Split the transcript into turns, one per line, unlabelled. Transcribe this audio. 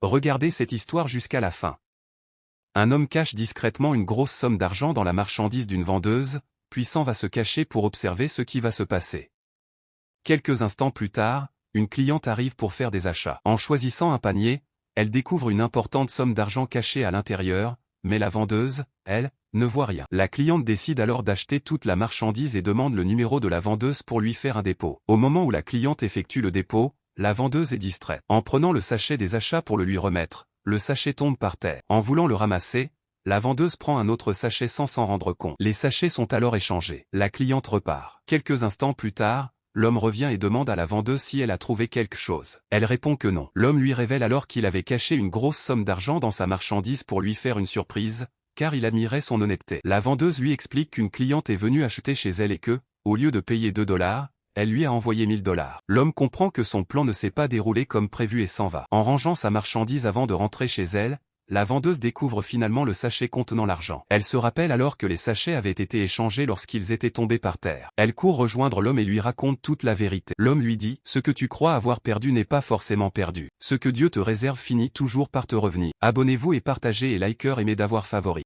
Regardez cette histoire jusqu'à la fin. Un homme cache discrètement une grosse somme d'argent dans la marchandise d'une vendeuse, puis s'en va se cacher pour observer ce qui va se passer. Quelques instants plus tard, une cliente arrive pour faire des achats. En choisissant un panier, elle découvre une importante somme d'argent cachée à l'intérieur, mais la vendeuse, elle, ne voit rien. La cliente décide alors d'acheter toute la marchandise et demande le numéro de la vendeuse pour lui faire un dépôt. Au moment où la cliente effectue le dépôt, la vendeuse est distraite. En prenant le sachet des achats pour le lui remettre, le sachet tombe par terre. En voulant le ramasser, la vendeuse prend un autre sachet sans s'en rendre compte. Les sachets sont alors échangés. La cliente repart. Quelques instants plus tard, l'homme revient et demande à la vendeuse si elle a trouvé quelque chose. Elle répond que non. L'homme lui révèle alors qu'il avait caché une grosse somme d'argent dans sa marchandise pour lui faire une surprise, car il admirait son honnêteté. La vendeuse lui explique qu'une cliente est venue acheter chez elle et que, au lieu de payer 2 $, elle lui a envoyé 1000 $. L'homme comprend que son plan ne s'est pas déroulé comme prévu et s'en va. En rangeant sa marchandise avant de rentrer chez elle, la vendeuse découvre finalement le sachet contenant l'argent. Elle se rappelle alors que les sachets avaient été échangés lorsqu'ils étaient tombés par terre. Elle court rejoindre l'homme et lui raconte toute la vérité. L'homme lui dit « Ce que tu crois avoir perdu n'est pas forcément perdu. Ce que Dieu te réserve finit toujours par te revenir. » Abonnez-vous et partagez et likez, aimez d'avoir favori.